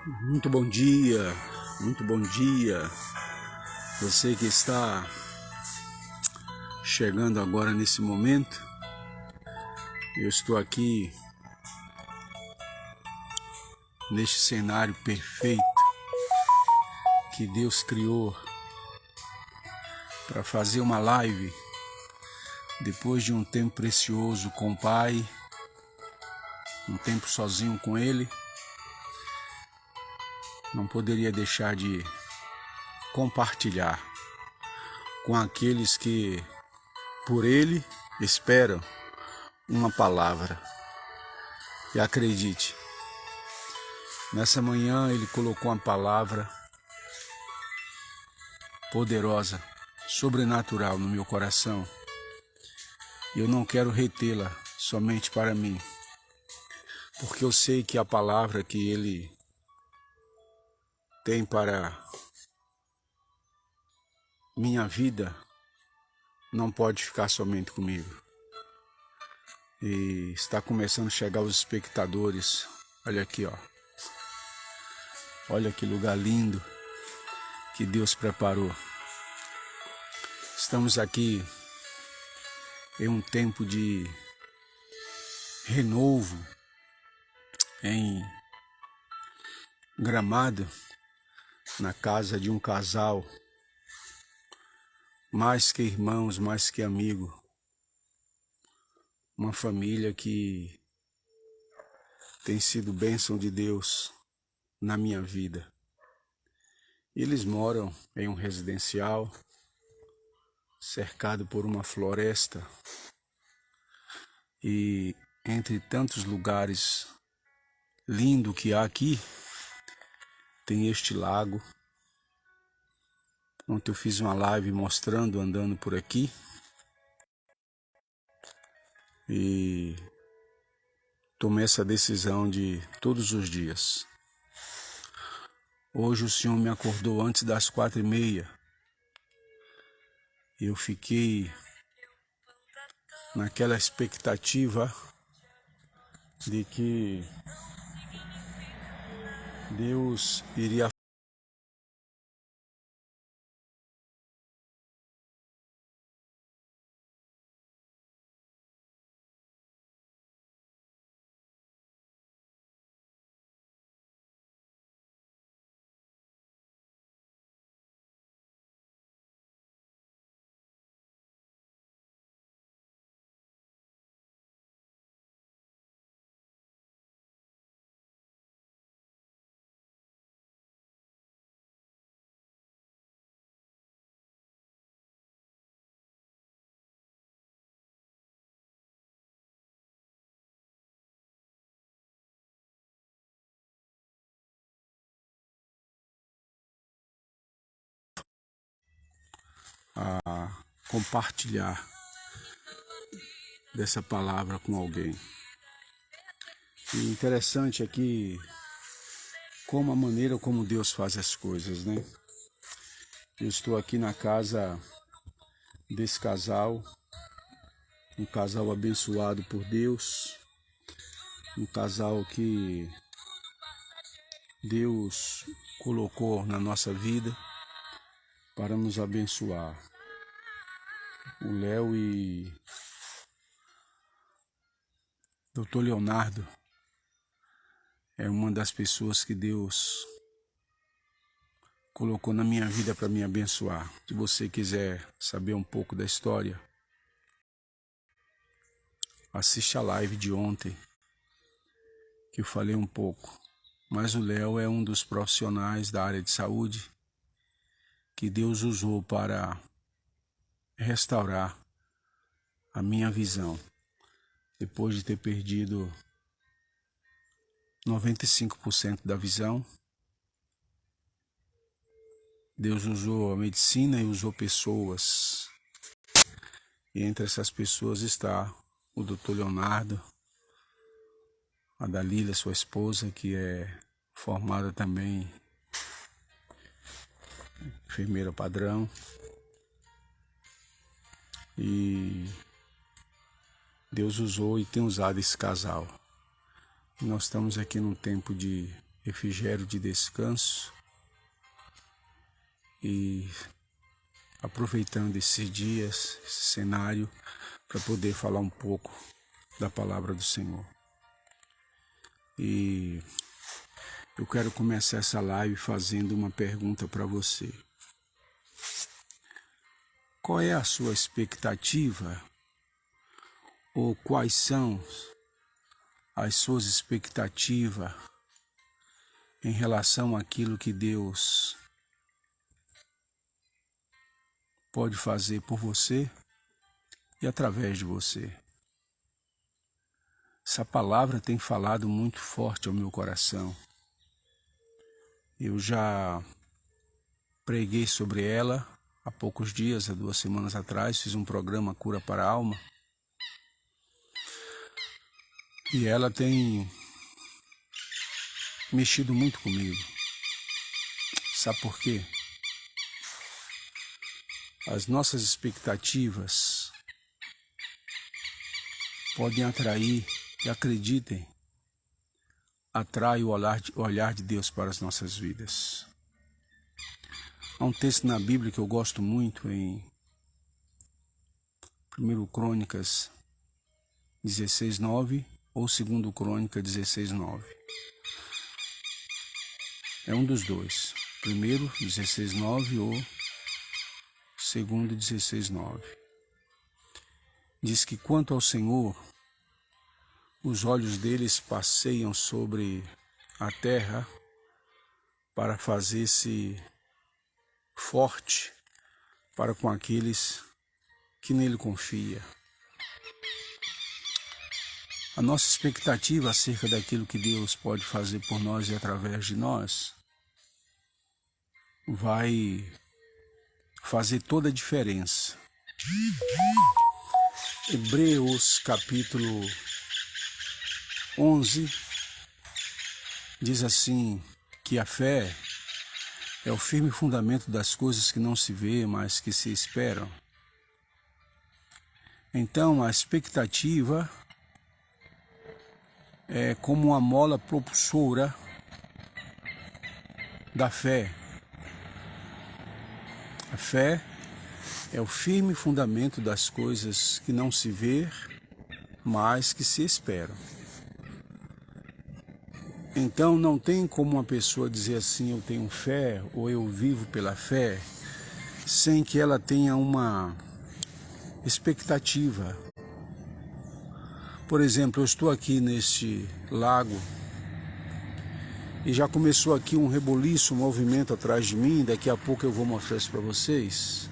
Muito bom dia. Você que está chegando agora nesse momento, eu estou aqui neste cenário perfeito que Deus criou para fazer uma live depois de um tempo precioso com o Pai, um tempo sozinho com Ele. Não poderia deixar de compartilhar com aqueles que por Ele esperam uma palavra. E acredite, nessa manhã Ele colocou uma palavra poderosa, sobrenatural no meu coração. E eu não quero retê-la somente para mim, porque eu sei que a palavra que Ele tem para minha vida não pode ficar somente comigo. E está começando a chegar os espectadores. Olha aqui, ó. Olha que lugar lindo que Deus preparou. Estamos aqui em um tempo de renovo em Gramado, na casa de um casal, mais que irmãos, mais que amigo, uma família que tem sido bênção de Deus na minha vida. Eles moram em um residencial cercado por uma floresta e entre tantos lugares lindos que há aqui, tem este lago. Ontem eu fiz uma live mostrando, andando por aqui, e tomei essa decisão de todos os dias. Hoje o Senhor me acordou antes das 4h30. Eu fiquei naquela expectativa de que Deus iria compartilhar dessa palavra com alguém. E interessante é que como a maneira como Deus faz as coisas, né? Eu estou aqui na casa desse casal, um casal abençoado por Deus, um casal que Deus colocou na nossa vida para nos abençoar. O Léo e Dr. Leonardo é uma das pessoas que Deus colocou na minha vida para me abençoar. Se você quiser saber um pouco da história, assiste a live de ontem, que eu falei um pouco. Mas o Léo é um dos profissionais da área de saúde que Deus usou para restaurar a minha visão, depois de ter perdido 95% da visão. Deus usou a medicina e usou pessoas. E entre essas pessoas está o Dr. Leonardo, a Dalila, sua esposa, que é formada também enfermeira padrão. E Deus usou e tem usado esse casal. E nós estamos aqui num tempo de refrigério, de descanso e aproveitando esses dias, esse cenário, para poder falar um pouco da palavra do Senhor. E eu quero começar essa live fazendo uma pergunta para você. Qual é a sua expectativa? Ou quais são as suas expectativas em relação àquilo que Deus pode fazer por você e através de você? Essa palavra tem falado muito forte ao meu coração. Eu já preguei sobre ela há poucos dias, há 2 semanas atrás, fiz um programa Cura para a Alma. E ela tem mexido muito comigo. Sabe por quê? As nossas expectativas podem atrair, e acreditem, atrai o olhar de Deus para as nossas vidas. Há um texto na Bíblia que eu gosto muito, em 1 Crônicas 16:9 ou 2 Crônica 16:9. É um dos dois. Primeiro 16:9 ou segundo 16:9. Diz que quanto ao Senhor, os olhos deles passeiam sobre a terra para fazer-se forte para com aqueles que nele confia. A nossa expectativa acerca daquilo que Deus pode fazer por nós e através de nós vai fazer toda a diferença. Hebreus capítulo 11 diz assim, que a fé é o firme fundamento das coisas que não se vê, mas que se esperam. Então, a expectativa é como uma mola propulsora da fé. A fé é o firme fundamento das coisas que não se vê, mas que se esperam. Então não tem como uma pessoa dizer assim, eu tenho fé, ou eu vivo pela fé, sem que ela tenha uma expectativa. Por exemplo, eu estou aqui neste lago e já começou aqui um reboliço, um movimento atrás de mim, daqui a pouco eu vou mostrar isso para vocês.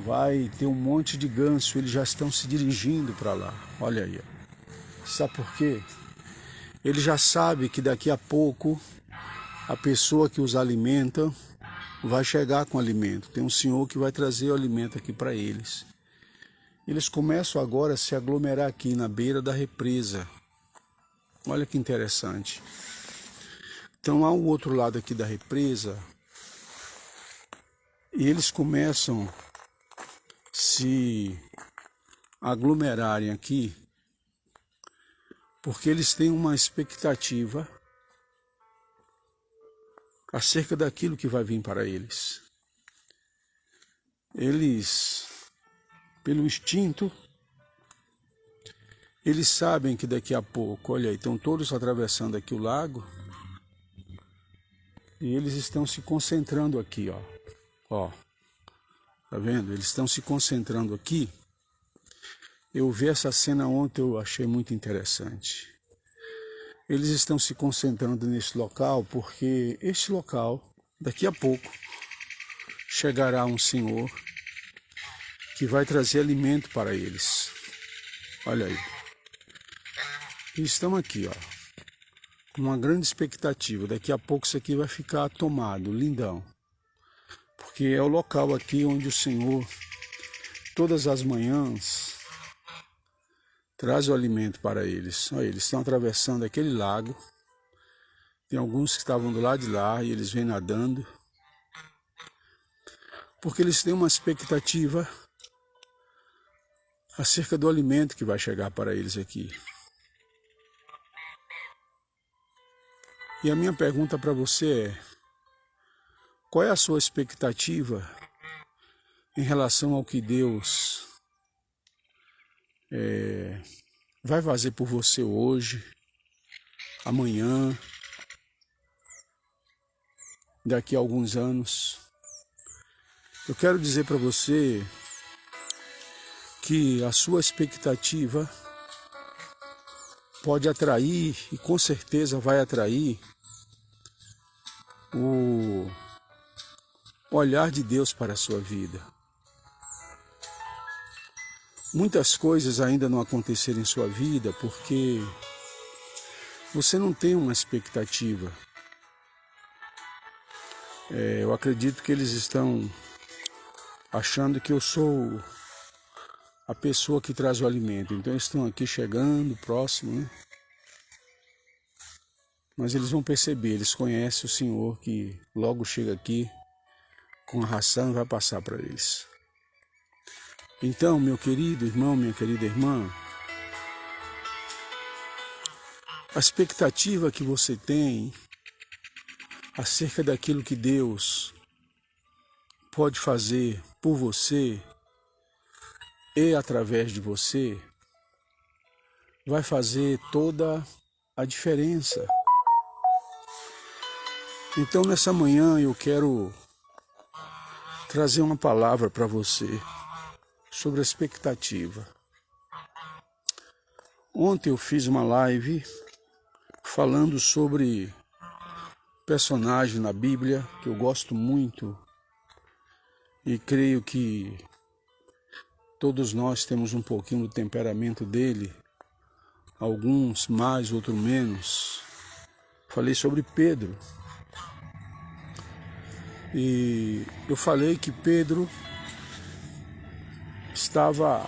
Vai ter um monte de ganso, eles já estão se dirigindo para lá, olha aí. Sabe por quê? Ele já sabe que daqui a pouco a pessoa que os alimenta vai chegar com alimento. Tem um senhor que vai trazer o alimento aqui para eles. Eles começam agora a se aglomerar aqui na beira da represa. Olha que interessante. Então há um outro lado aqui da represa e eles começam a se aglomerarem aqui porque eles têm uma expectativa acerca daquilo que vai vir para eles. Eles, pelo instinto, eles sabem que daqui a pouco, olha aí, estão todos atravessando aqui o lago e eles estão se concentrando aqui, ó. Tá vendo? Eles estão se concentrando aqui. Eu vi essa cena ontem, eu achei muito interessante. Eles estão se concentrando nesse local porque este local, daqui a pouco, chegará um senhor que vai trazer alimento para eles. Olha aí. E estão aqui, ó, com uma grande expectativa. Daqui a pouco isso aqui vai ficar tomado, lindão. Porque é o local aqui onde o Senhor, todas as manhãs, traz o alimento para eles. Olha, eles estão atravessando aquele lago. Tem alguns que estavam do lado de lá e eles vêm nadando. Porque eles têm uma expectativa acerca do alimento que vai chegar para eles aqui. E a minha pergunta para você é: qual é a sua expectativa em relação ao que Deus vai fazer por você hoje, amanhã, daqui a alguns anos? Eu quero dizer para você que a sua expectativa pode atrair, e com certeza vai atrair, o olhar de Deus para a sua vida. Muitas coisas ainda não aconteceram em sua vida porque você não tem uma expectativa. Eu acredito que eles estão achando que eu sou a pessoa que traz o alimento. Então eles estão aqui chegando, próximo, né? Mas eles vão perceber, eles conhecem o Senhor que logo chega aqui com a ração e vai passar para eles. Então, meu querido irmão, minha querida irmã, a expectativa que você tem acerca daquilo que Deus pode fazer por você e através de você vai fazer toda a diferença. Então, nessa manhã eu quero trazer uma palavra para você sobre a expectativa. Ontem eu fiz uma live falando sobre personagem na Bíblia que eu gosto muito e creio que todos nós temos um pouquinho do temperamento dele, alguns mais, outros menos. Falei sobre Pedro. E eu falei que Pedro estava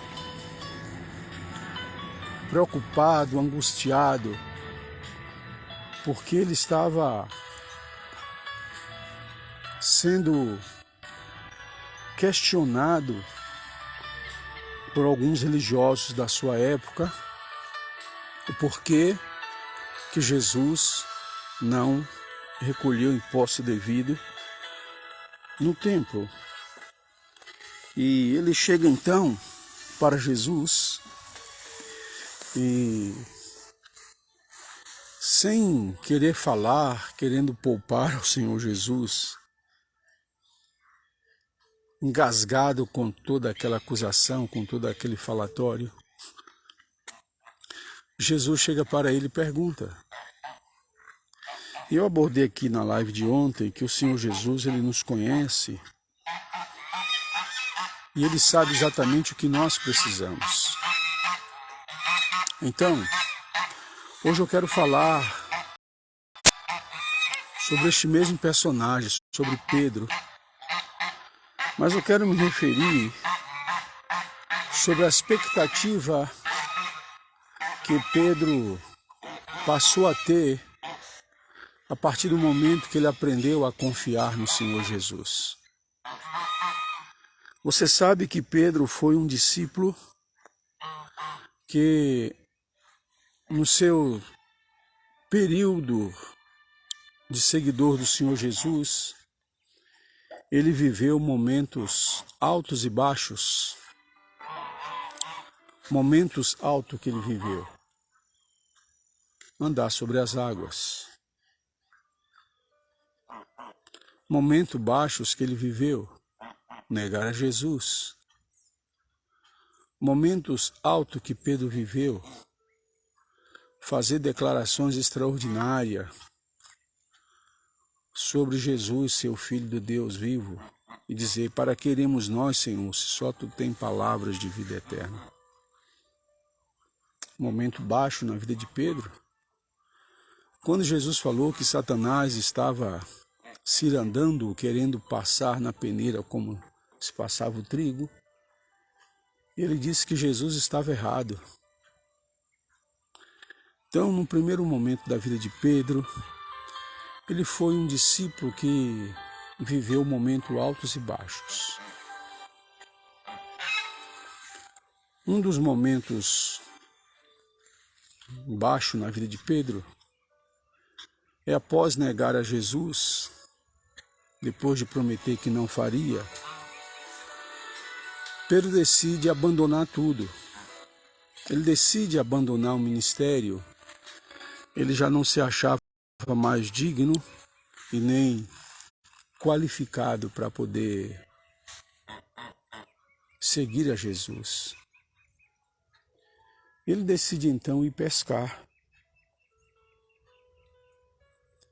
preocupado, angustiado, porque ele estava sendo questionado por alguns religiosos da sua época o porquê que Jesus não recolheu o imposto devido no templo. E ele chega então para Jesus e, sem querer falar, querendo poupar ao Senhor Jesus, engasgado com toda aquela acusação, com todo aquele falatório, Jesus chega para ele e pergunta. Eu abordei aqui na live de ontem que o Senhor Jesus, ele nos conhece e ele sabe exatamente o que nós precisamos. Então, hoje eu quero falar sobre este mesmo personagem, sobre Pedro, mas eu quero me referir sobre a expectativa que Pedro passou a ter a partir do momento que ele aprendeu a confiar no Senhor Jesus. Você sabe que Pedro foi um discípulo que, no seu período de seguidor do Senhor Jesus, ele viveu momentos altos e baixos. Momentos altos que ele viveu: andar sobre as águas. Momentos baixos que ele viveu: negar a Jesus. Momentos altos que Pedro viveu: fazer declarações extraordinárias sobre Jesus, seu Filho do Deus vivo, e dizer: para que iremos nós, Senhor, se só Tu tem palavras de vida eterna. Momento baixo na vida de Pedro, quando Jesus falou que Satanás estava cirandando, querendo passar na peneira como se passava o trigo, ele disse que Jesus estava errado. Então, no primeiro momento da vida de Pedro, ele foi um discípulo que viveu momentos altos e baixos. Um dos momentos baixos na vida de Pedro após negar a Jesus, depois de prometer que não faria, Pedro decide abandonar tudo. Ele decide abandonar o ministério. Ele já não se achava mais digno e nem qualificado para poder seguir a Jesus. Ele decide então ir pescar.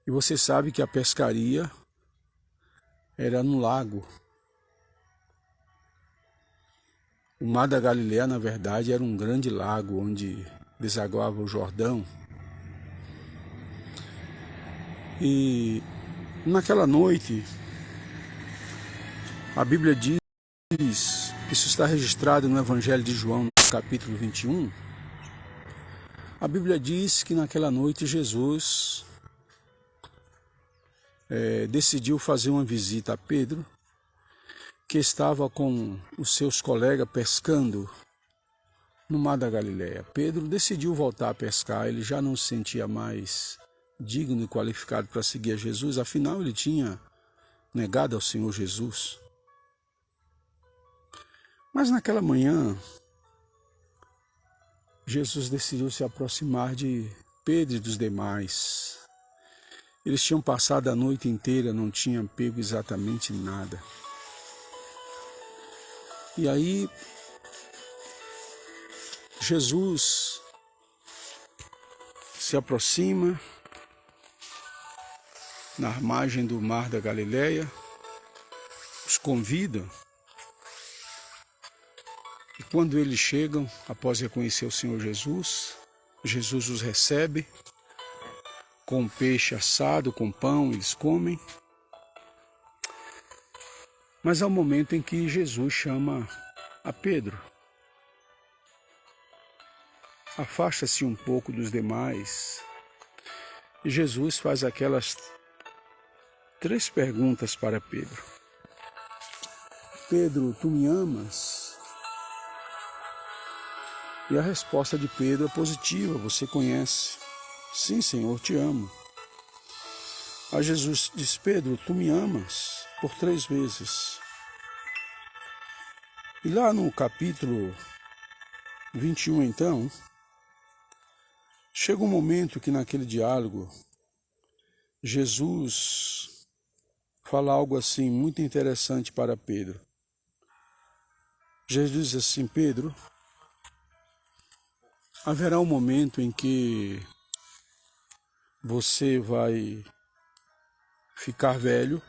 E você sabe que a pescaria era no lago. O Mar da Galileia, na verdade, era um grande lago onde desaguava o Jordão. E naquela noite, a Bíblia diz, isso está registrado no Evangelho de João, no capítulo 21, a Bíblia diz que naquela noite Jesus decidiu fazer uma visita a Pedro, que estava com os seus colegas pescando no Mar da Galileia. Pedro decidiu voltar a pescar, ele já não se sentia mais digno e qualificado para seguir a Jesus, afinal ele tinha negado ao Senhor Jesus. Mas naquela manhã, Jesus decidiu se aproximar de Pedro e dos demais. Eles tinham passado a noite inteira, não tinham pego exatamente nada. E aí, Jesus se aproxima na margem do Mar da Galileia, os convida. E quando eles chegam, após reconhecer o Senhor Jesus, Jesus os recebe com peixe assado, com pão, eles comem. Mas há um momento em que Jesus chama a Pedro. Afasta-se um pouco dos demais. E Jesus faz aquelas 3 perguntas para Pedro. Pedro, tu me amas? E a resposta de Pedro é positiva, você conhece. Sim, Senhor, te amo. Aí Jesus diz, Pedro, tu me amas? Por 3 vezes. E lá no capítulo 21, então, chega um momento que naquele diálogo, Jesus fala algo assim muito interessante para Pedro. Jesus diz assim, Pedro, haverá um momento em que você vai ficar velho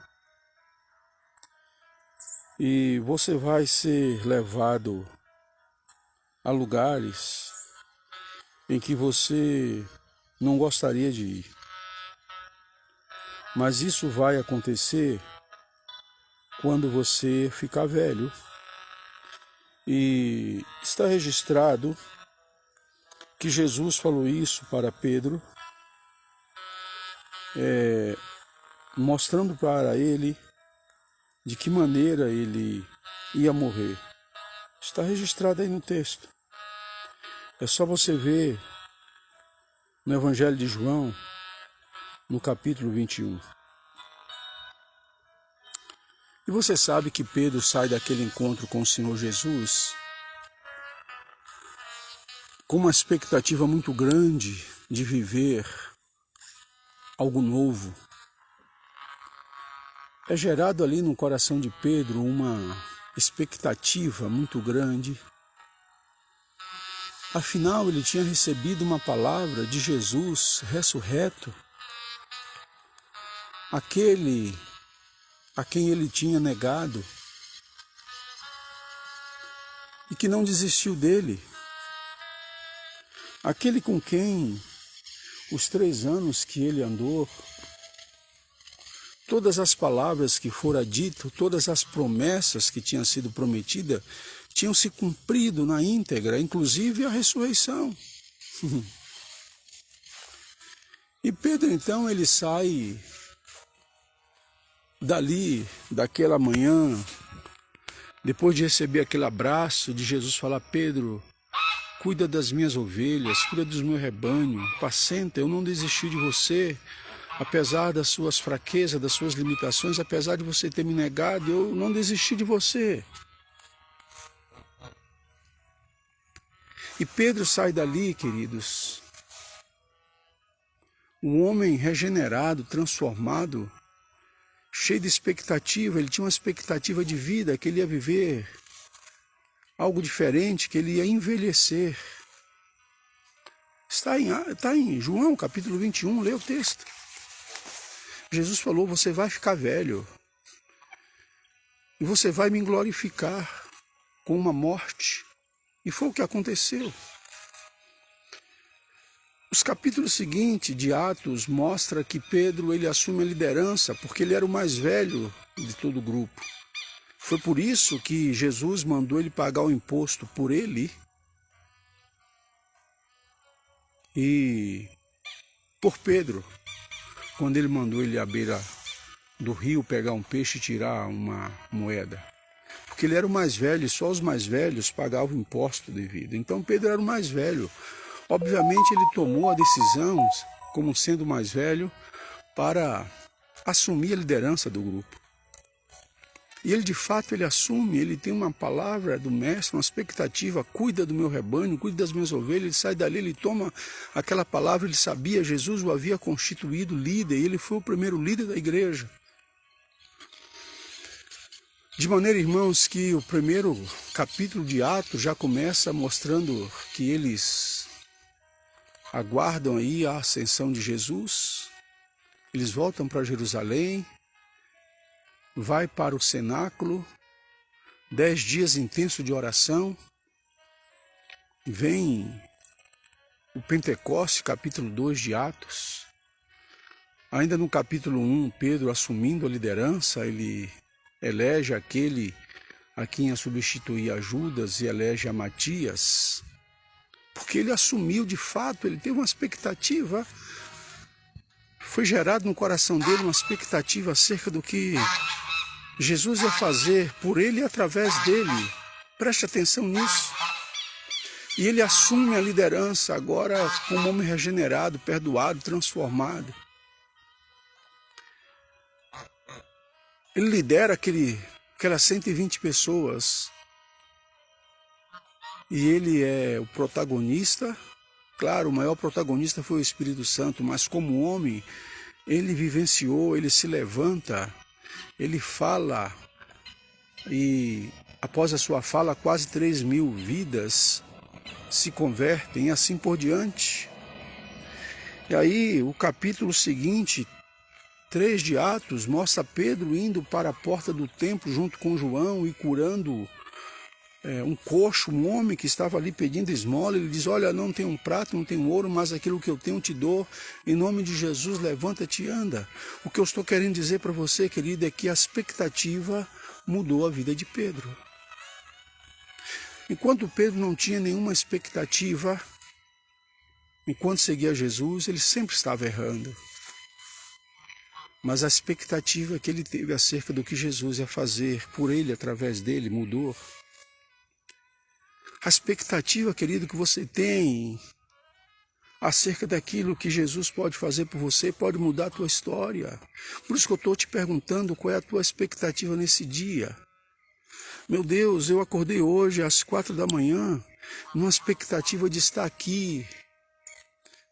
e você vai ser levado a lugares em que você não gostaria de ir. Mas isso vai acontecer quando você ficar velho. E está registrado que Jesus falou isso para Pedro, mostrando para ele de que maneira ele ia morrer. Está registrado aí no texto. É só você ver no Evangelho de João, no capítulo 21. E você sabe que Pedro sai daquele encontro com o Senhor Jesus com uma expectativa muito grande de viver algo novo. É gerado ali no coração de Pedro uma expectativa muito grande. Afinal, ele tinha recebido uma palavra de Jesus ressurreto, aquele a quem ele tinha negado e que não desistiu dele, aquele com quem os 3 anos que ele andou, todas as palavras que fora dito, todas as promessas que tinham sido prometidas, tinham se cumprido na íntegra, inclusive a ressurreição. E Pedro, então, ele sai dali, daquela manhã, depois de receber aquele abraço de Jesus, falar, Pedro, cuida das minhas ovelhas, cuida dos meus rebanhos, apacenta, eu não desisti de você, apesar das suas fraquezas, das suas limitações, apesar de você ter me negado, eu não desisti de você. E Pedro sai dali, queridos, um homem regenerado, transformado, cheio de expectativa. Ele tinha uma expectativa de vida, que ele ia viver algo diferente, que ele ia envelhecer. Está em João, capítulo 21, lê o texto. Jesus falou, você vai ficar velho, e você vai me glorificar com uma morte. E foi o que aconteceu. Os capítulos seguintes de Atos mostram que Pedro ele assume a liderança, porque ele era o mais velho de todo o grupo. Foi por isso que Jesus mandou ele pagar o imposto por ele e por Pedro, quando ele mandou ele à beira do rio pegar um peixe e tirar uma moeda. Porque ele era o mais velho e só os mais velhos pagavam o imposto devido. Então Pedro era o mais velho. Obviamente ele tomou a decisão, como sendo o mais velho, para assumir a liderança do grupo. E ele de fato ele assume, ele tem uma palavra do mestre, uma expectativa, cuida do meu rebanho, cuida das minhas ovelhas, ele sai dali, ele toma aquela palavra, ele sabia, Jesus o havia constituído líder, e ele foi o primeiro líder da igreja. De maneira, irmãos, que o primeiro capítulo de Atos já começa mostrando que eles aguardam aí a ascensão de Jesus, eles voltam para Jerusalém, vai para o cenáculo, 10 dias intensos de oração, vem o Pentecoste, capítulo 2 de Atos. Ainda no capítulo 1, Pedro assumindo a liderança, ele elege aquele a quem ia substituir a Judas e elege a Matias, porque ele assumiu de fato, ele teve uma expectativa, foi gerado no coração dele uma expectativa acerca do que Jesus ia fazer por ele e através dele. Preste atenção nisso. E ele assume a liderança agora como homem regenerado, perdoado, transformado. Ele lidera aquelas 120 pessoas. E ele é o protagonista. Claro, o maior protagonista foi o Espírito Santo, mas como homem, ele vivenciou, ele se levanta, ele fala, e após a sua fala, quase 3.000 vidas se convertem e assim por diante. E aí, o capítulo seguinte, 3 de Atos, mostra Pedro indo para a porta do templo junto com João e curando um coxo, um homem que estava ali pedindo esmola. Ele diz, olha, não tenho um prato, não tenho ouro, mas aquilo que eu tenho te dou. Em nome de Jesus, levanta-te e anda. O que eu estou querendo dizer para você, querido, é que a expectativa mudou a vida de Pedro. Enquanto Pedro não tinha nenhuma expectativa, enquanto seguia Jesus, ele sempre estava errando. Mas a expectativa que ele teve acerca do que Jesus ia fazer por ele, através dele, mudou. A expectativa, querido, que você tem acerca daquilo que Jesus pode fazer por você, pode mudar a tua história. Por isso que eu estou te perguntando qual é a tua expectativa nesse dia. Meu Deus, eu acordei hoje às 4 da manhã, numa expectativa de estar aqui,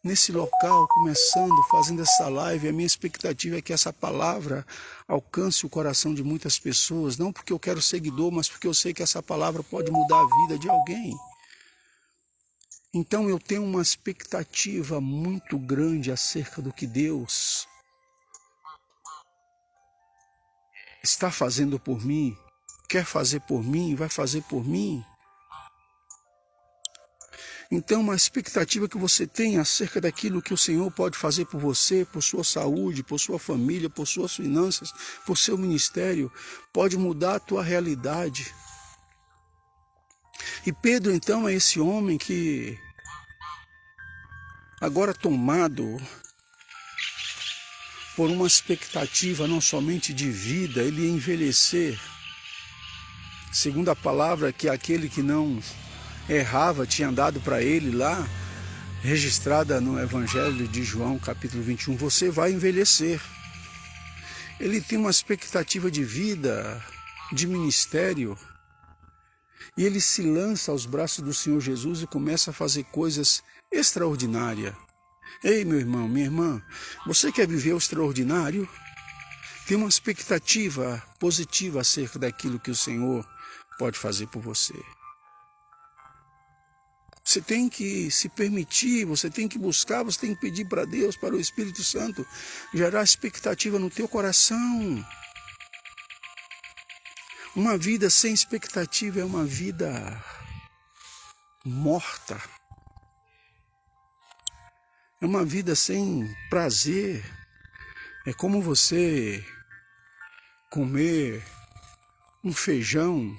nesse local, começando, fazendo essa live. A minha expectativa é que essa palavra alcance o coração de muitas pessoas, não porque eu quero seguidor, mas porque eu sei que essa palavra pode mudar a vida de alguém. Então eu tenho uma expectativa muito grande acerca do que Deus está fazendo por mim, quer fazer por mim, vai fazer por mim. Então, uma expectativa que você tem acerca daquilo que o Senhor pode fazer por você, por sua saúde, por sua família, por suas finanças, por seu ministério, pode mudar a tua realidade. E Pedro, então, é esse homem que, agora tomado por uma expectativa não somente de vida, ele ia envelhecer. Segundo a palavra que aquele que não errava tinha dado para ele lá, registrada no Evangelho de João, capítulo 21, você vai envelhecer. Ele tem uma expectativa de vida, de ministério, e ele se lança aos braços do Senhor Jesus e começa a fazer coisas extraordinárias. Ei, meu irmão, minha irmã, você quer viver o extraordinário? Tem uma expectativa positiva acerca daquilo que o Senhor pode fazer por você. Você tem que se permitir, você tem que buscar, você tem que pedir para Deus, para o Espírito Santo, gerar expectativa no teu coração. Uma vida sem expectativa é uma vida morta. É uma vida sem prazer. É como você comer um feijão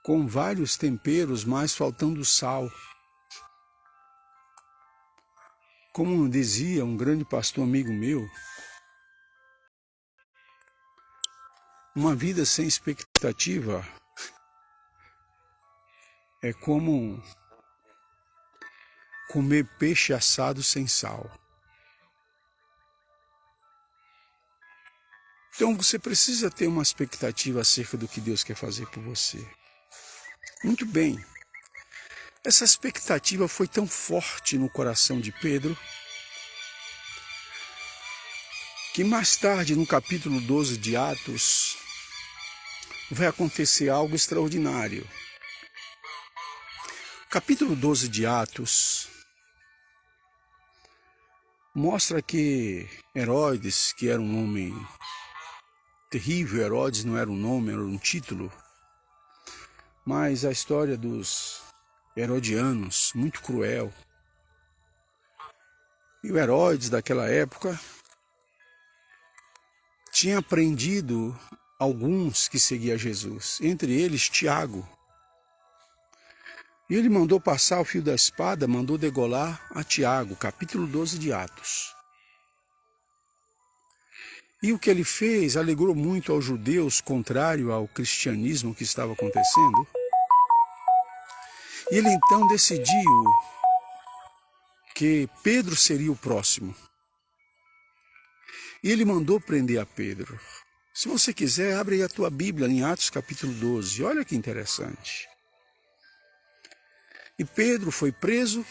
com vários temperos, mas faltando sal. Como dizia um grande pastor amigo meu, uma vida sem expectativa é como comer peixe assado sem sal. Então você precisa ter uma expectativa acerca do que Deus quer fazer por você. Muito bem. Essa expectativa foi tão forte no coração de Pedro, que mais tarde, no capítulo 12 de Atos, vai acontecer algo extraordinário. Capítulo 12 de Atos mostra que Herodes, que era um homem terrível, Herodes não era um nome, era um título, mas a história dos herodianos, muito cruel. E o Herodes daquela época tinha prendido alguns que seguiam Jesus, entre eles Tiago. E ele mandou passar o fio da espada, mandou degolar a Tiago, capítulo 12 de Atos. E o que ele fez alegrou muito aos judeus, contrário ao cristianismo que estava acontecendo. E ele então decidiu que Pedro seria o próximo. E ele mandou prender a Pedro. Se você quiser, abre aí a tua Bíblia em Atos capítulo 12. Olha que interessante. E Pedro foi preso,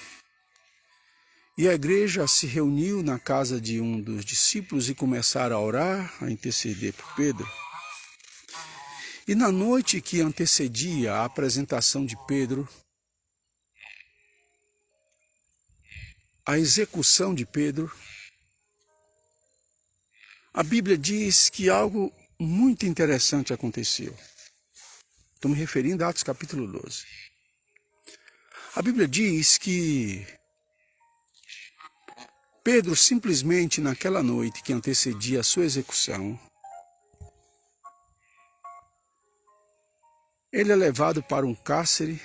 e a igreja se reuniu na casa de um dos discípulos e começaram a orar, a interceder por Pedro. E na noite que antecedia a apresentação de Pedro, a execução de Pedro, a Bíblia diz que algo muito interessante aconteceu. Estou me referindo a Atos capítulo 12. A Bíblia diz que Pedro simplesmente naquela noite que antecedia a sua execução, ele é levado para um cárcere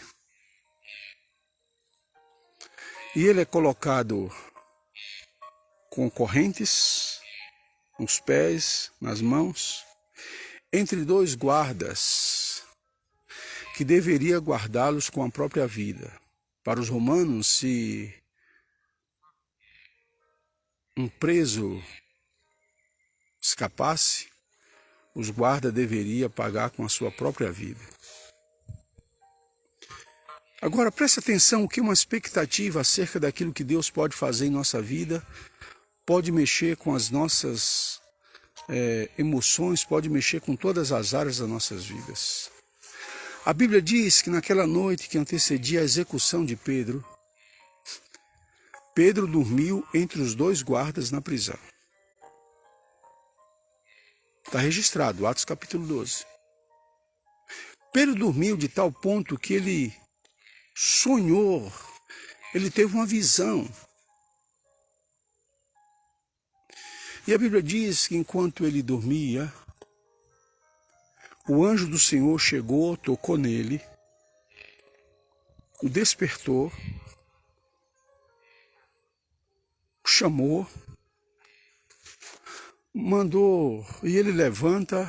e ele é colocado com correntes nos pés, nas mãos, entre dois guardas que deveria guardá-los com a própria vida. Para os romanos, se um preso escapasse, os guardas deveriam pagar com a sua própria vida. Agora, preste atenção o que uma expectativa acerca daquilo que Deus pode fazer em nossa vida pode mexer com as nossas emoções, pode mexer com todas as áreas das nossas vidas. A Bíblia diz que naquela noite que antecedia a execução de Pedro, Pedro dormiu entre os dois guardas na prisão. Está registrado, Atos capítulo 12. Pedro dormiu de tal ponto que ele sonhou, ele teve uma visão. E a Bíblia diz que enquanto ele dormia, o anjo do Senhor chegou, tocou nele, o despertou, o chamou, mandou, e ele levanta,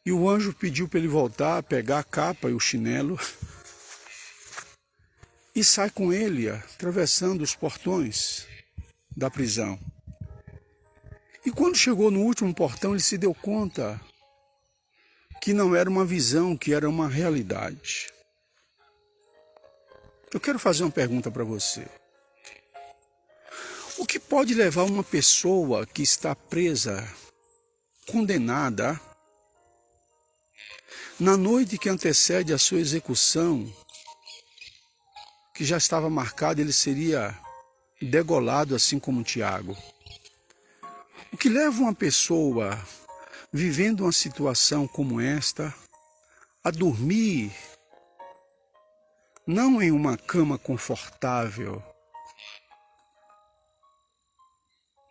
e o anjo pediu para ele voltar, pegar a capa e o chinelo, e sai com ele, atravessando os portões da prisão. E quando chegou no último portão, ele se deu conta que não era uma visão, que era uma realidade. Eu quero fazer uma pergunta para você. O que pode levar uma pessoa que está presa, condenada, na noite que antecede a sua execução, que já estava marcado, ele seria degolado assim como Tiago? O que leva uma pessoa vivendo uma situação como esta a dormir não em uma cama confortável,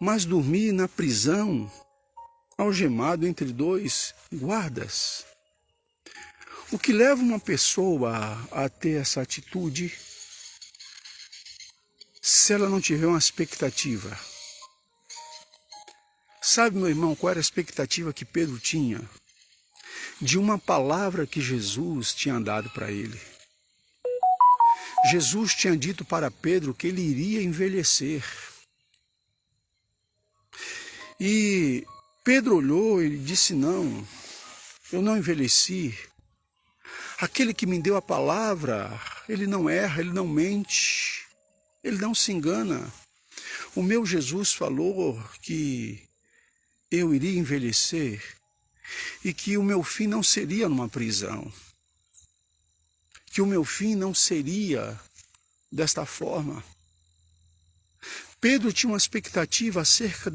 mas dormir na prisão, algemado entre dois guardas? O que leva uma pessoa a ter essa atitude se ela não tiver uma expectativa? Sabe, meu irmão, qual era a expectativa que Pedro tinha? De uma palavra que Jesus tinha dado para ele. Jesus tinha dito para Pedro que ele iria envelhecer. E Pedro olhou e disse: não, eu não envelheci. Aquele que me deu a palavra, ele não erra, ele não mente, ele não se engana. O meu Jesus falou que eu iria envelhecer e que o meu fim não seria numa prisão, que o meu fim não seria desta forma. Pedro tinha uma expectativa acerca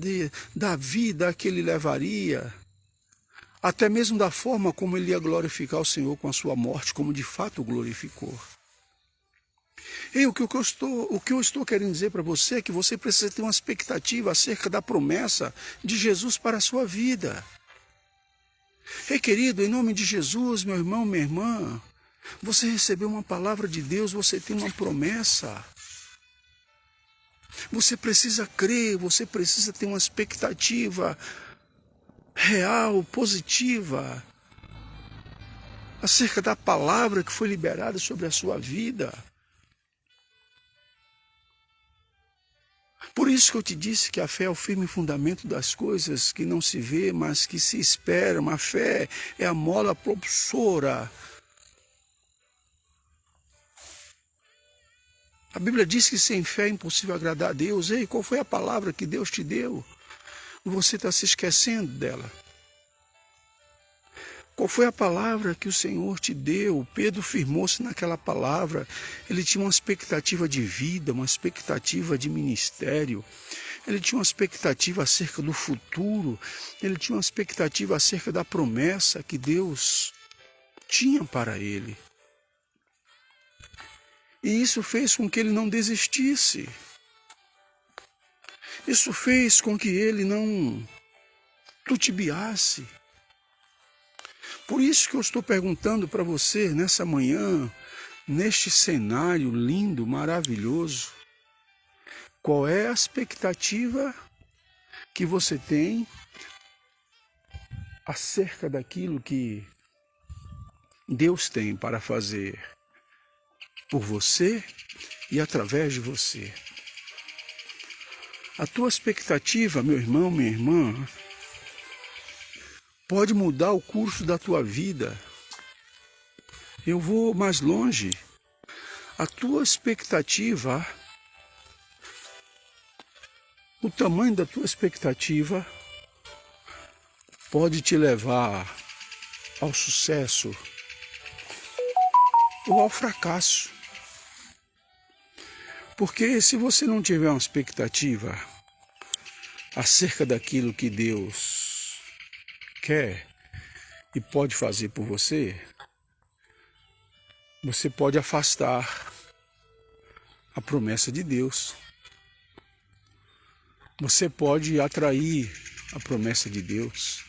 da vida que ele levaria, até mesmo da forma como ele ia glorificar o Senhor com a sua morte, como de fato o glorificou. E o que eu estou querendo dizer para você é que você precisa ter uma expectativa acerca da promessa de Jesus para a sua vida. Ei, querido, em nome de Jesus, meu irmão, minha irmã, você recebeu uma palavra de Deus, você tem uma promessa. Você precisa crer, você precisa ter uma expectativa real, positiva, acerca da palavra que foi liberada sobre a sua vida. Por isso que eu te disse que a fé é o firme fundamento das coisas que não se vê, mas que se esperam. A fé é a mola propulsora. A Bíblia diz que sem fé é impossível agradar a Deus. Ei, qual foi a palavra que Deus te deu? Você está se esquecendo dela. Qual foi a palavra que o Senhor te deu? Pedro firmou-se naquela palavra. Ele tinha uma expectativa de vida, uma expectativa de ministério. Ele tinha uma expectativa acerca do futuro. Ele tinha uma expectativa acerca da promessa que Deus tinha para ele. E isso fez com que ele não desistisse. Isso fez com que ele não titubeasse. Por isso que eu estou perguntando para você nessa manhã, neste cenário lindo, maravilhoso, qual é a expectativa que você tem acerca daquilo que Deus tem para fazer por você e através de você? A tua expectativa, meu irmão, minha irmã, pode mudar o curso da tua vida. Eu vou mais longe. A tua expectativa, o tamanho da tua expectativa pode te levar ao sucesso ou ao fracasso. Porque se você não tiver uma expectativa acerca daquilo que Deus quer e pode fazer por você, você pode afastar a promessa de Deus. Você pode atrair a promessa de Deus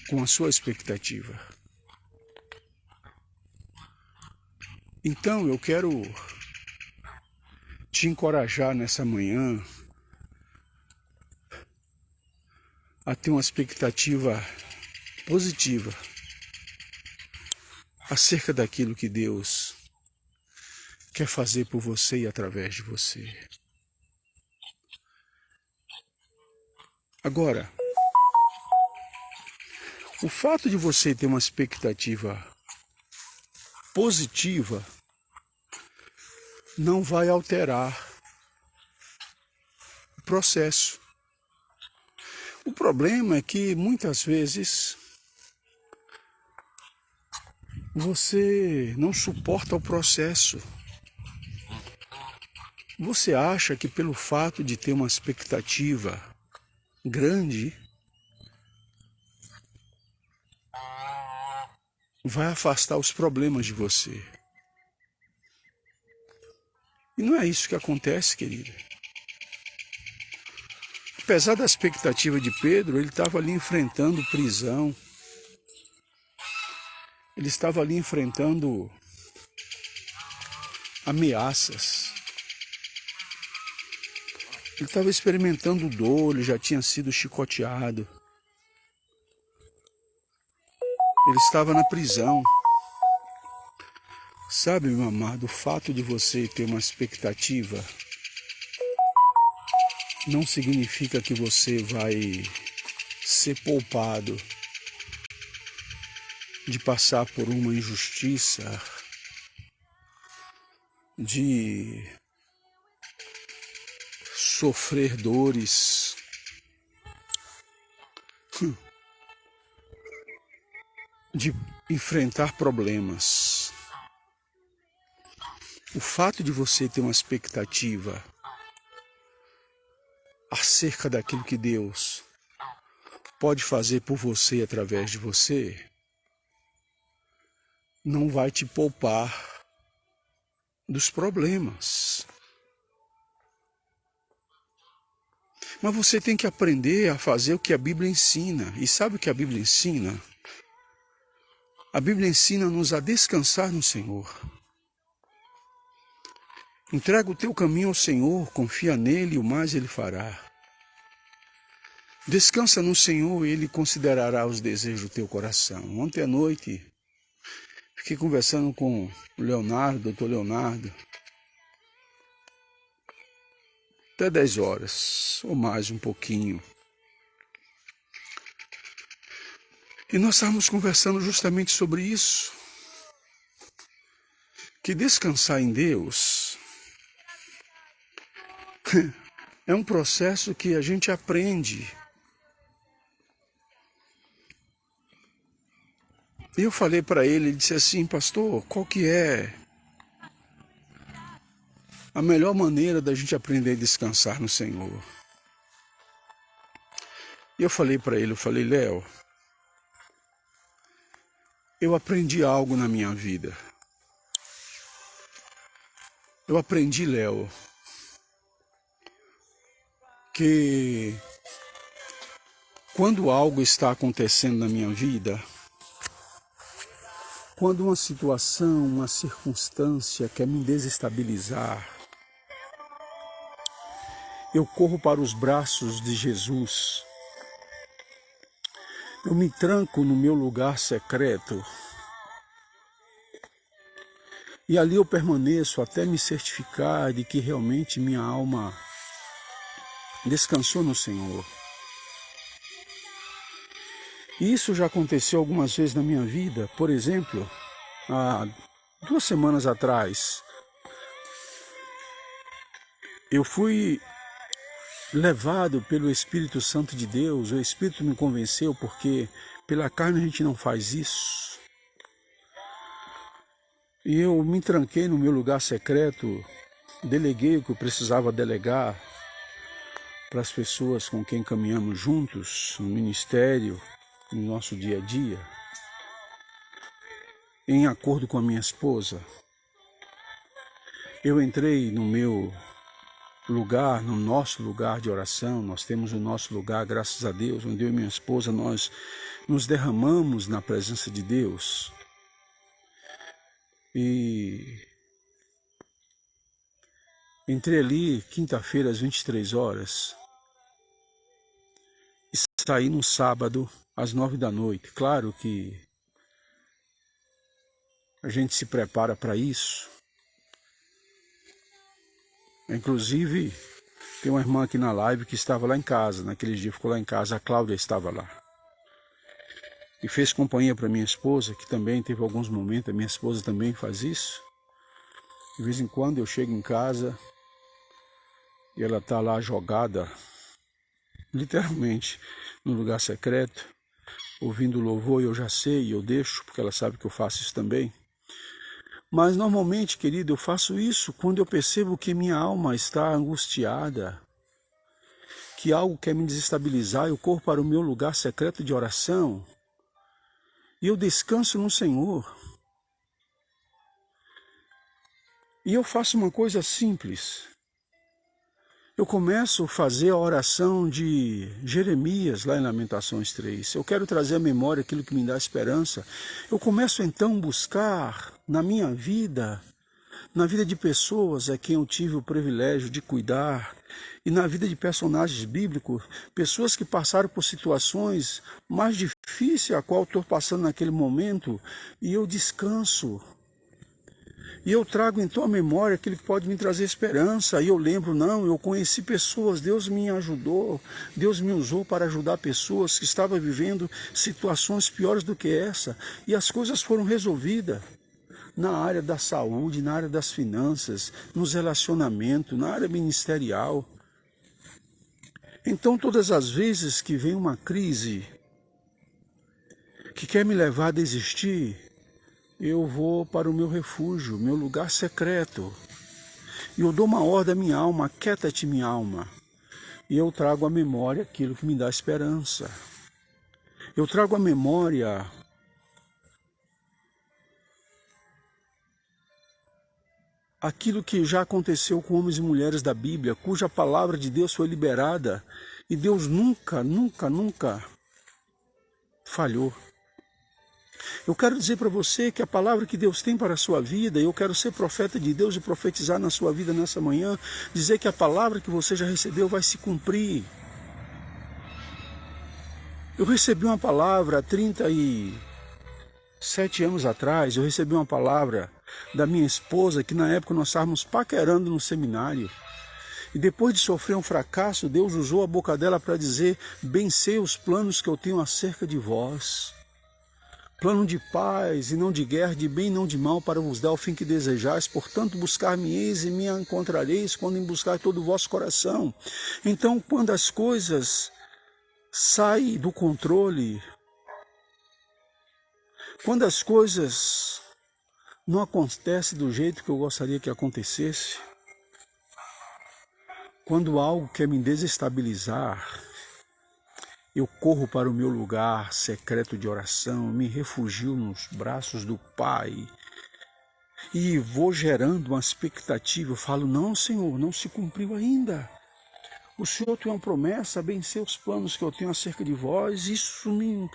com a sua expectativa. Então eu quero te encorajar nessa manhã a ter uma expectativa positiva acerca daquilo que Deus quer fazer por você e através de você. Agora, o fato de você ter uma expectativa positiva não vai alterar o processo. O problema é que muitas vezes você não suporta o processo. Você acha que pelo fato de ter uma expectativa grande, vai afastar os problemas de você. E não é isso que acontece, querida. Apesar da expectativa de Pedro, ele estava ali enfrentando prisão. Ele estava ali enfrentando ameaças. Ele estava experimentando dor, ele já tinha sido chicoteado. Ele estava na prisão. Sabe, meu amado, o fato de você ter uma expectativa não significa que você vai ser poupado de passar por uma injustiça, de sofrer dores, de enfrentar problemas. O fato de você ter uma expectativa acerca daquilo que Deus pode fazer por você e através de você, não vai te poupar dos problemas. Mas você tem que aprender a fazer o que a Bíblia ensina. E sabe o que a Bíblia ensina? A Bíblia ensina-nos a descansar no Senhor. Entrega o teu caminho ao Senhor, confia nele e o mais ele fará. Descansa no Senhor e ele considerará os desejos do teu coração. Ontem à noite, fiquei conversando com o Leonardo, doutor Leonardo, até 10 horas, ou mais um pouquinho. E nós estávamos conversando justamente sobre isso. Que descansar em Deus é um processo que a gente aprende. E eu falei para ele, ele disse assim, pastor, qual que é a melhor maneira da gente aprender a descansar no Senhor? E eu falei para ele, Léo, eu aprendi algo na minha vida. Eu aprendi, Léo, que quando algo está acontecendo na minha vida, quando uma situação, uma circunstância quer me desestabilizar, eu corro para os braços de Jesus. Eu me tranco no meu lugar secreto. E ali eu permaneço até me certificar de que realmente minha alma descansou no Senhor. E isso já aconteceu algumas vezes na minha vida. Por exemplo, há 2 semanas atrás, eu fui levado pelo Espírito Santo de Deus. O Espírito me convenceu, porque pela carne a gente não faz isso. E eu me tranquei no meu lugar secreto, deleguei o que eu precisava delegar para as pessoas com quem caminhamos juntos, no ministério, no nosso dia a dia, em acordo com a minha esposa. Eu entrei no meu lugar, no nosso lugar de oração. Nós temos o nosso lugar, graças a Deus, onde eu e minha esposa, nós nos derramamos na presença de Deus. E entrei ali quinta-feira às 23 horas e saí no sábado às 9 da noite. Claro que a gente se prepara para isso, Inclusive, tem uma irmã aqui na live que estava lá em casa, naquele dia ficou lá em casa, a Cláudia estava lá. E fez companhia para minha esposa, que também teve alguns momentos, a minha esposa também faz isso. De vez em quando eu chego em casa e ela está lá jogada, literalmente, no lugar secreto, ouvindo louvor, e eu já sei, e eu deixo, porque ela sabe que eu faço isso também. Mas normalmente, querido, eu faço isso quando eu percebo que minha alma está angustiada, que algo quer me desestabilizar, eu corro para o meu lugar secreto de oração e eu descanso no Senhor. E eu faço uma coisa simples. Eu começo a fazer a oração de Jeremias, lá em Lamentações 3. Eu quero trazer à memória aquilo que me dá esperança. Eu começo então a buscar na minha vida, na vida de pessoas a quem eu tive o privilégio de cuidar, e na vida de personagens bíblicos, pessoas que passaram por situações mais difíceis a qual estou passando naquele momento, e eu descanso. E eu trago então à memória aquilo que pode me trazer esperança. E eu lembro, não, eu conheci pessoas, Deus me ajudou, Deus me usou para ajudar pessoas que estavam vivendo situações piores do que essa. E as coisas foram resolvidas na área da saúde, na área das finanças, nos relacionamentos, na área ministerial. Então todas as vezes que vem uma crise que quer me levar a desistir, eu vou para o meu refúgio, meu lugar secreto. E eu dou uma ordem à minha alma, aquieta-te minha alma. E eu trago à memória aquilo que me dá esperança. Eu trago à memória aquilo que já aconteceu com homens e mulheres da Bíblia, cuja palavra de Deus foi liberada. E Deus nunca, nunca, nunca falhou. Eu quero dizer para você que a palavra que Deus tem para a sua vida, eu quero ser profeta de Deus e profetizar na sua vida nessa manhã, dizer que a palavra que você já recebeu vai se cumprir. Eu recebi uma palavra há 37 anos atrás, eu recebi uma palavra da minha esposa, que na época nós estávamos paquerando no seminário. E depois de sofrer um fracasso, Deus usou a boca dela para dizer: bem sei os planos que eu tenho acerca de vós. Plano de paz e não de guerra, de bem e não de mal, para vos dar o fim que desejais. Portanto, buscar-me-eis e me encontrareis, quando em buscar todo o vosso coração. Então, quando as coisas saem do controle, quando as coisas não acontecem do jeito que eu gostaria que acontecesse, quando algo quer me desestabilizar, eu corro para o meu lugar secreto de oração, me refugio nos braços do Pai e vou gerando uma expectativa. Eu falo: não, Senhor, não se cumpriu ainda. O Senhor tem uma promessa, bem sei os planos que eu tenho acerca de vós. Isso me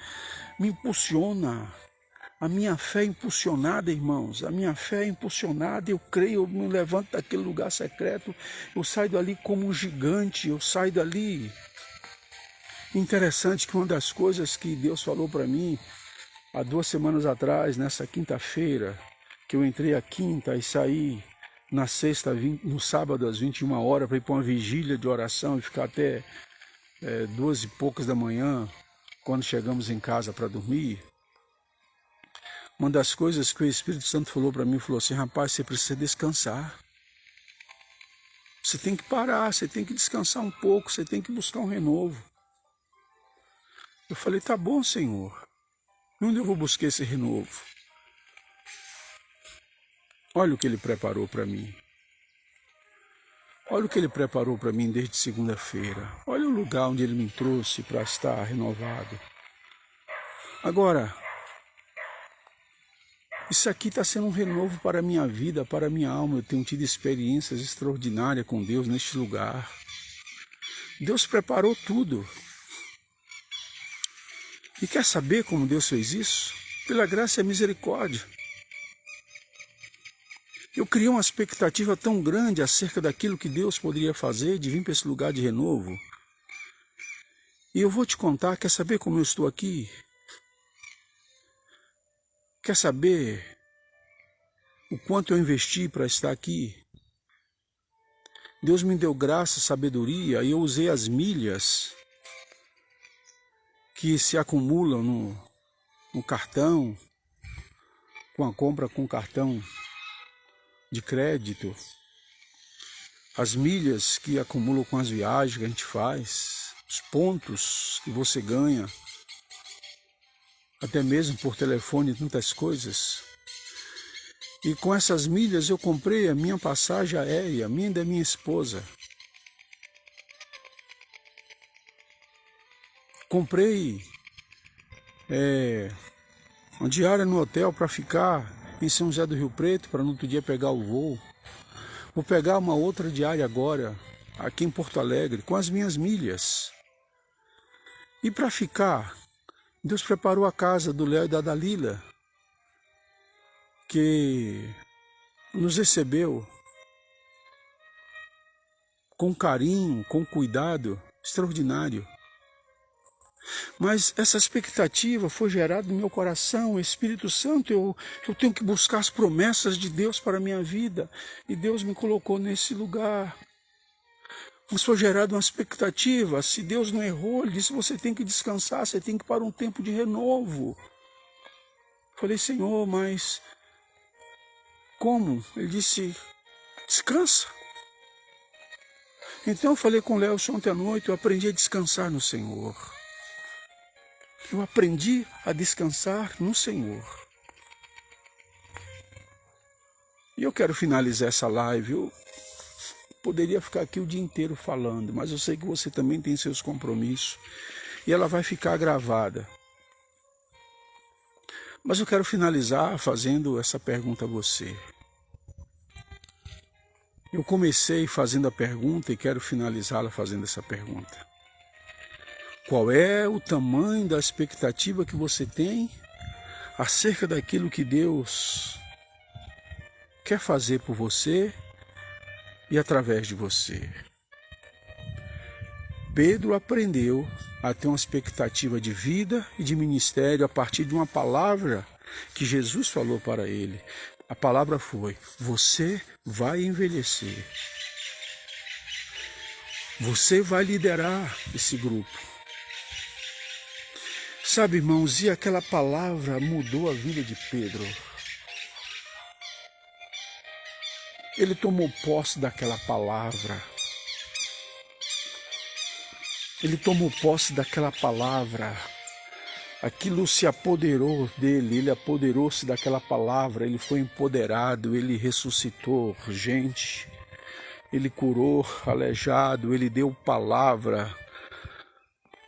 impulsiona. A minha fé é impulsionada, irmãos. A minha fé é impulsionada. Eu creio, eu me levanto daquele lugar secreto. Eu saio dali como um gigante. Eu saio dali. Interessante que uma das coisas que Deus falou para mim há 2 semanas atrás, nessa quinta-feira, que eu entrei a quinta e saí na sexta, no sábado às 21 horas, para ir para uma vigília de oração e ficar até 2 e poucas da manhã, quando chegamos em casa para dormir. Uma das coisas que o Espírito Santo falou para mim, falou assim: rapaz, você precisa descansar. Você tem que parar, você tem que descansar um pouco, você tem que buscar um renovo. Eu falei: tá bom, Senhor. Onde eu vou buscar esse renovo? Olha o que Ele preparou para mim. Olha o que Ele preparou para mim desde segunda-feira. Olha o lugar onde Ele me trouxe para estar renovado. Agora, isso aqui está sendo um renovo para a minha vida, para a minha alma. Eu tenho tido experiências extraordinárias com Deus neste lugar. Deus preparou tudo. E quer saber como Deus fez isso? Pela graça e misericórdia. Eu criei uma expectativa tão grande acerca daquilo que Deus poderia fazer, de vir para esse lugar de renovo. E eu vou te contar, quer saber como eu estou aqui? Quer saber o quanto eu investi para estar aqui? Deus me deu graça, sabedoria, e eu usei as milhas que se acumulam no cartão, com a compra com cartão de crédito, as milhas que acumulam com as viagens que a gente faz, os pontos que você ganha, até mesmo por telefone, tantas coisas. E com essas milhas eu comprei a minha passagem aérea, minha e da minha esposa. Comprei uma diária no hotel para ficar em São José do Rio Preto, para no outro dia pegar o voo. Vou pegar uma outra diária agora, aqui em Porto Alegre, com as minhas milhas. E para ficar, Deus preparou a casa do Léo e da Dalila, que nos recebeu com carinho, com cuidado extraordinário. Mas essa expectativa foi gerada no meu coração, o Espírito Santo, eu tenho que buscar as promessas de Deus para a minha vida. E Deus me colocou nesse lugar. Mas foi gerada uma expectativa, se Deus não errou, Ele disse, você tem que descansar, você tem que ir para um tempo de renovo. Falei, Senhor, mas como? Ele disse, descansa. Então eu falei com o Léo ontem à noite, eu aprendi a descansar no Senhor. Eu aprendi a descansar no Senhor. E eu quero finalizar essa live. Eu poderia ficar aqui o dia inteiro falando, mas eu sei que você também tem seus compromissos. E ela vai ficar gravada. Mas eu quero finalizar fazendo essa pergunta a você. Eu comecei fazendo a pergunta e quero finalizá-la fazendo essa pergunta. Qual é o tamanho da expectativa que você tem acerca daquilo que Deus quer fazer por você e através de você? Pedro aprendeu a ter uma expectativa de vida e de ministério a partir de uma palavra que Jesus falou para ele. A palavra foi, você vai envelhecer. Você vai liderar esse grupo. Sabe, irmãos, e aquela palavra mudou a vida de Pedro. Ele tomou posse daquela palavra. Ele tomou posse daquela palavra. Aquilo se apoderou dele, ele apoderou-se daquela palavra, ele foi empoderado, ele ressuscitou gente, ele curou aleijado, ele deu palavra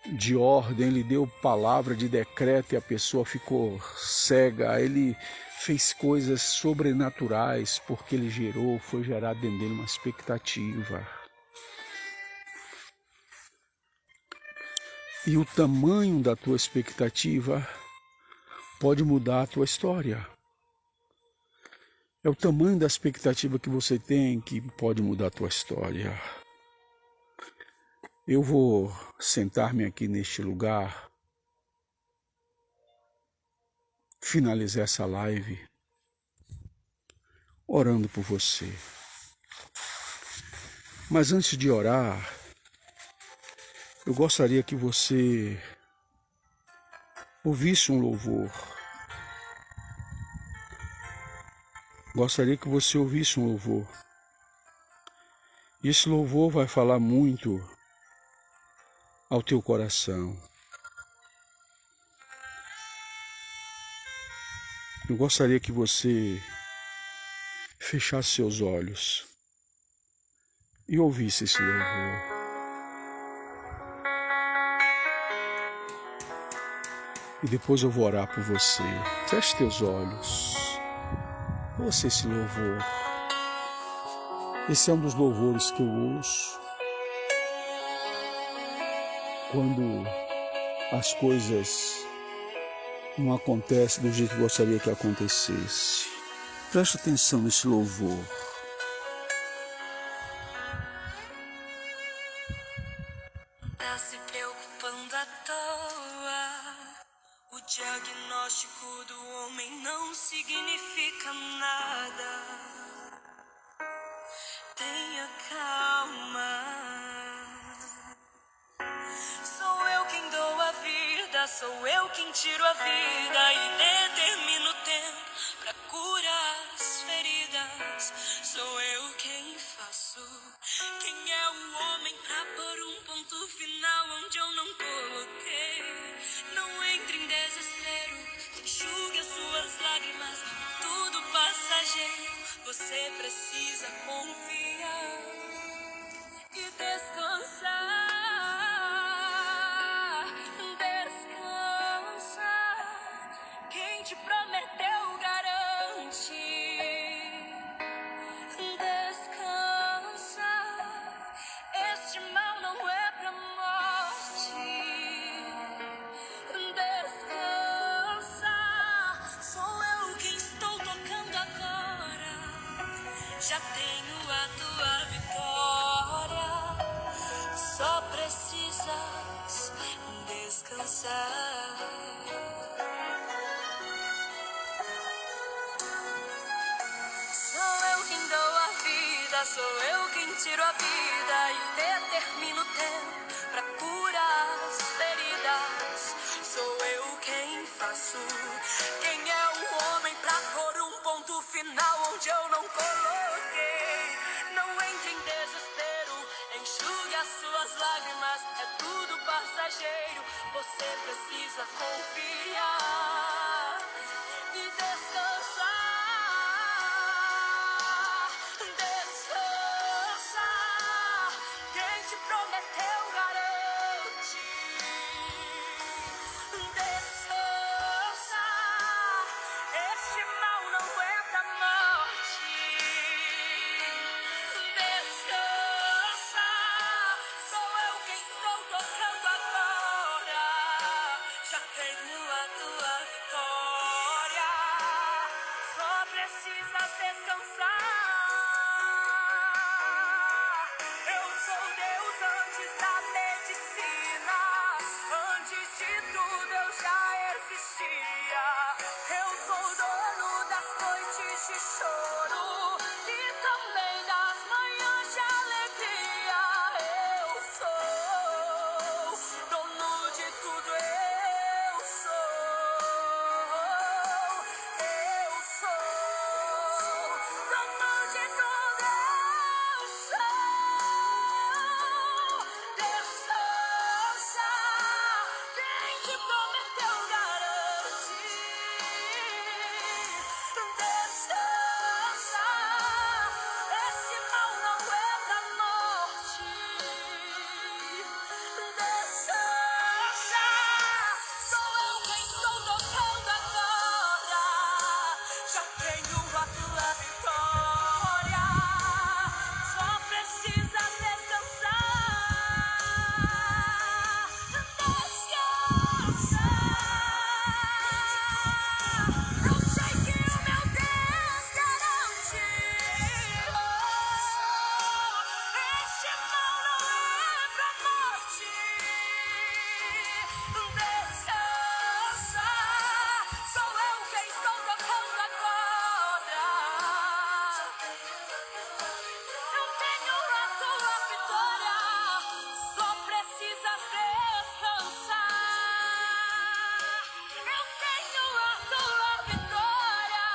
de ordem, ele deu palavra de decreto e a pessoa ficou cega, ele fez coisas sobrenaturais porque ele foi gerado dentro dele uma expectativa. E o tamanho da tua expectativa pode mudar a tua história. É o tamanho da expectativa que você tem que pode mudar a tua história. Eu vou sentar-me aqui neste lugar, finalizar essa live, orando por você. Mas antes de orar, eu gostaria que você ouvisse um louvor. Gostaria que você ouvisse um louvor. E esse louvor vai falar muito ao teu coração. Eu gostaria que você fechasse seus olhos e ouvisse esse louvor. E depois eu vou orar por você. Feche teus olhos. Ouça esse louvor. Esse é um dos louvores que eu ouço quando as coisas não acontecem do jeito que eu gostaria que acontecesse. Preste atenção nesse louvor. Tá se preocupando à toa. O diagnóstico do homem não significa nada. Tenha calma. Sou eu quem dou a vida, sou eu quem tiro a vida e determino o tempo pra curar as feridas. Sou eu quem faço. Quem é o homem pra pôr um ponto final onde eu não coloquei? Não entre em desespero, enxugue as suas lágrimas, tudo passageiro. Você precisa confiar e descansar. Descansa. Quem te prometeu garante. Descansa. Este mal não é pra morte. Descansa. Sou eu quem estou tocando agora. Já tenho a tua vitória. Só precisas descansar. Sou eu quem dou a vida, sou eu quem tiro a vida e determino o tempo pra curar as feridas. Sou eu quem faço. Quem é o homem pra pôr um ponto final onde eu não coloquei? Não entre em desespero, enxugue as suas lágrimas, é tudo passageiro. Você precisa confiar e descansar. Descansa. Quem te prometeu garante. Descansa. Este mal não é pra morte. Descansa. Sou eu quem estou tocando agora. Já tenho a tua vitória. Só precisas descansar. Eu sou Deus antes da medicina. Antes de tudo eu já existia. Eu sou dono das noites de choro e também das manhãs de alegria. Eu sou dono de tudo. Eu sou dono de tudo. Eu sou. Descansa. Quem te prometeu garante. Descansa. Esse mal não é da morte. Descansa. Sou eu quem estou tocando agora. Já tenho a tua vitória. Só precisas descansar. Descansa. Eu sei que o meu Deus garante. Este mal não é pra morte. Descansa. Sou eu quem estou tocando agora. Eu tenho a tua vitória. Só precisas descansar. Eu tenho a tua vitória.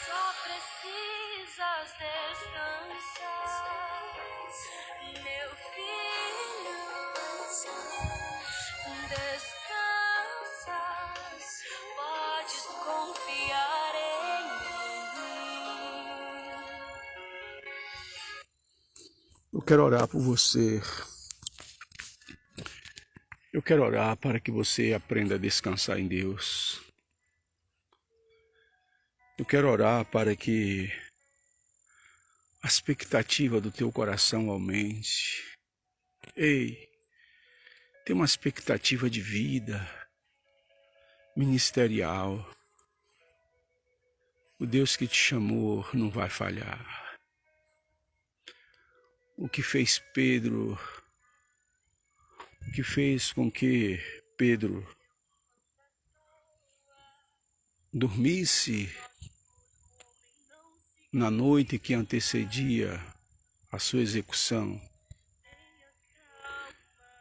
Só precisas descansar, meu filho. Descansa. Podes confiar em mim. Eu quero orar por você. Eu quero orar para que você aprenda a descansar em Deus. Eu quero orar para que a expectativa do teu coração aumente. Ei, tem uma expectativa de vida ministerial. O Deus que te chamou não vai falhar. O que fez Pedro, o que fez com que Pedro dormisse na noite que antecedia a sua execução,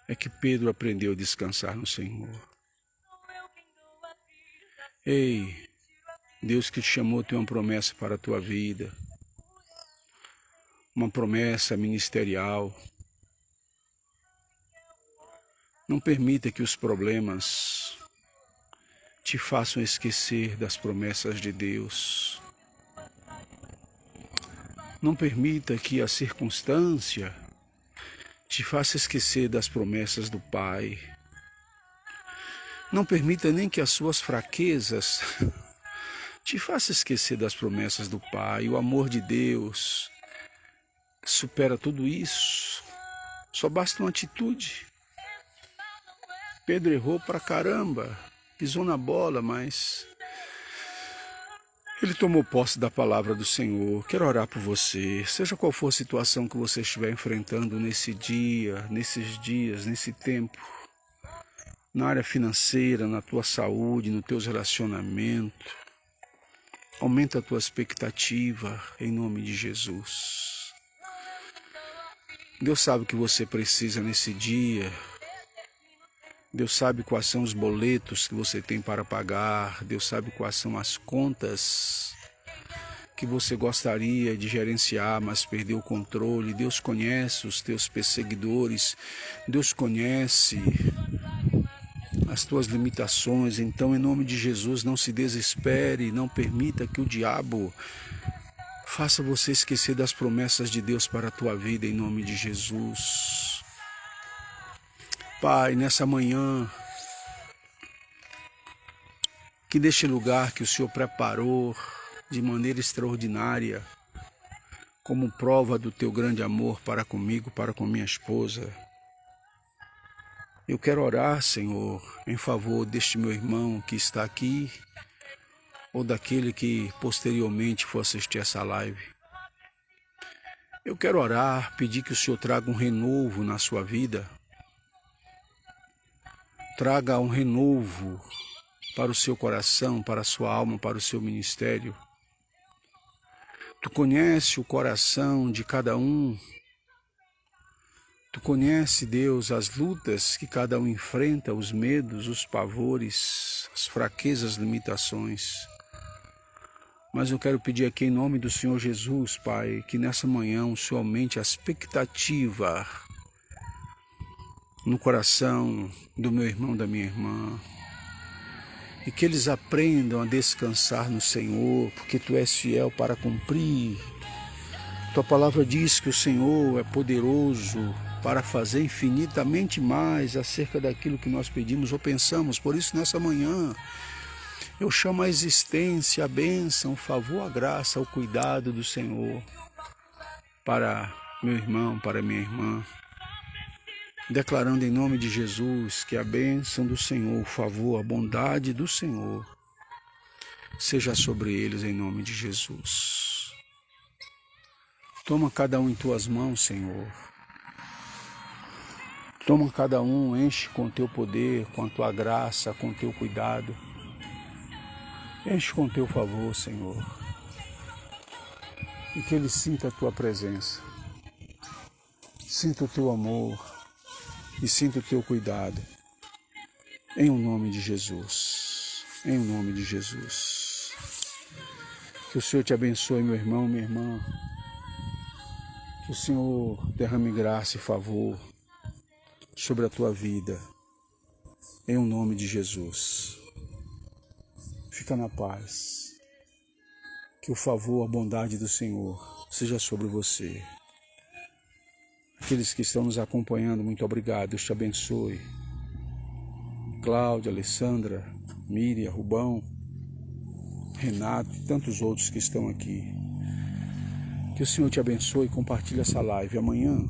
é que Pedro aprendeu a descansar no Senhor. Ei, Deus que te chamou tem uma promessa para a tua vida, uma promessa ministerial. Não permita que os problemas te façam esquecer das promessas de Deus. Não permita que a circunstância te faça esquecer das promessas do Pai. Não permita nem que as suas fraquezas te façam esquecer das promessas do Pai. O amor de Deus supera tudo isso. Só basta uma atitude. Pedro errou pra caramba, pisou na bola, mas ele tomou posse da palavra do Senhor. Quero orar por você, seja qual for a situação que você estiver enfrentando nesse dia, nesses dias, nesse tempo, na área financeira, na tua saúde, nos teus relacionamentos. Aumenta a tua expectativa em nome de Jesus. Deus sabe o que você precisa nesse dia. Deus sabe quais são os boletos que você tem para pagar. Deus sabe quais são as contas que você gostaria de gerenciar, mas perdeu o controle. Deus conhece os teus perseguidores. Deus conhece as tuas limitações. Então, em nome de Jesus, não se desespere. Não permita que o diabo faça você esquecer das promessas de Deus para a tua vida, em nome de Jesus. Pai, nessa manhã, que neste lugar que o Senhor preparou de maneira extraordinária, como prova do teu grande amor para comigo, para com minha esposa, eu quero orar, Senhor, em favor deste meu irmão que está aqui, ou daquele que posteriormente for assistir essa live. Eu quero orar, pedir que o Senhor traga um renovo na sua vida, traga um renovo para o seu coração, para a sua alma, para o seu ministério. Tu conhece o coração de cada um. Tu conhece, Deus, as lutas que cada um enfrenta, os medos, os pavores, as fraquezas, as limitações. Mas eu quero pedir aqui em nome do Senhor Jesus, Pai, que nessa manhã o Senhor aumente a expectativa no coração do meu irmão, da minha irmã, e que eles aprendam a descansar no Senhor, porque Tu és fiel para cumprir. Tua palavra diz que o Senhor é poderoso para fazer infinitamente mais acerca daquilo que nós pedimos ou pensamos. Por isso, nessa manhã, eu chamo a existência, a bênção, o favor, a graça, o cuidado do Senhor para meu irmão, para minha irmã, declarando em nome de Jesus que a bênção do Senhor, o favor, a bondade do Senhor seja sobre eles em nome de Jesus. Toma cada um em Tuas mãos, Senhor. Toma cada um, enche com Teu poder, com a Tua graça, com Teu cuidado. Enche com Teu favor, Senhor. E que ele sinta a Tua presença. Sinta o Teu amor. E sinta o Teu cuidado, em nome de Jesus, em nome de Jesus. Que o Senhor te abençoe, meu irmão, minha irmã. Que o Senhor derrame graça e favor sobre a tua vida, em nome de Jesus. Fica na paz. Que o favor, a bondade do Senhor seja sobre você. Aqueles que estão nos acompanhando, muito obrigado, Deus te abençoe. Cláudia, Alessandra, Miriam, Rubão, Renato e tantos outros que estão aqui. Que o Senhor te abençoe e compartilhe essa live. Amanhã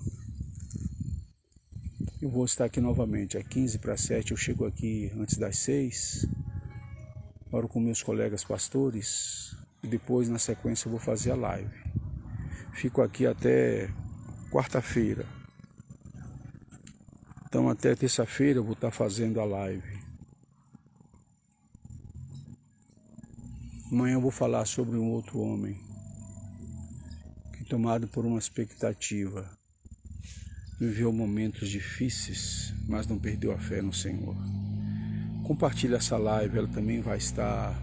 eu vou estar aqui novamente, às 6:45, eu chego aqui antes das 6, oro com meus colegas pastores e depois na sequência eu vou fazer a live. Fico aqui até quarta-feira. Então até terça-feira eu vou estar fazendo a live. Amanhã eu vou falar sobre um outro homem tomado por uma expectativa, viveu momentos difíceis, mas não perdeu a fé no Senhor. Compartilhe essa live, ela também vai estar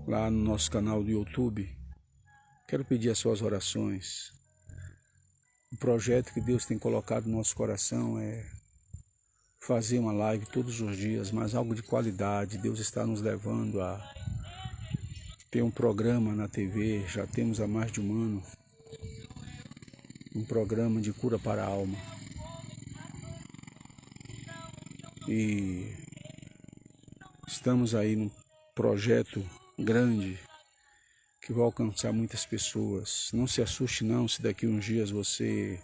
lá no nosso canal do YouTube. Quero pedir as suas orações. O projeto que Deus tem colocado no nosso coração é fazer uma live todos os dias, mas algo de qualidade. Deus está nos levando a ter um programa na TV, já temos há mais de um ano, um programa de cura para a alma. E estamos aí num projeto grande que vai alcançar muitas pessoas. Não se assuste não se daqui a uns dias você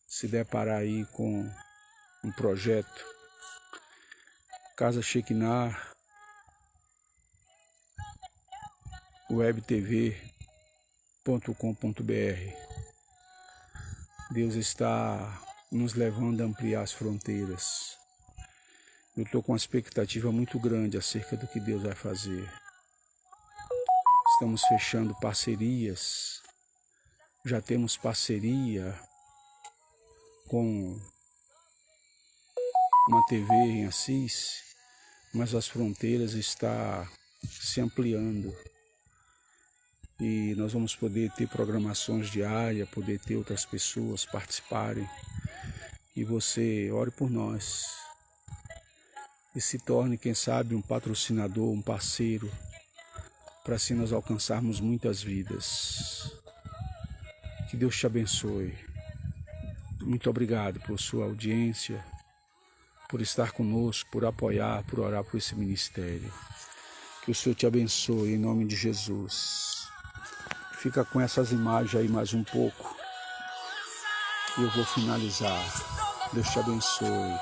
se deparar aí com um projeto Casa Shekinah webtv.com.br. Deus está nos levando a ampliar as fronteiras. Eu estou com uma expectativa muito grande acerca do que Deus vai fazer. Estamos fechando parcerias. Já temos parceria com uma TV em Assis, mas as fronteiras estão se ampliando. E nós vamos poder ter programações diárias, poder ter outras pessoas participarem. E você ore por nós. E se torne, quem sabe, um patrocinador, um parceiro, para assim nós alcançarmos muitas vidas. Que Deus te abençoe. Muito obrigado por sua audiência, por estar conosco, por apoiar, por orar por esse ministério. Que o Senhor te abençoe em nome de Jesus. Fica com essas imagens aí mais um pouco e eu vou finalizar. Deus te abençoe.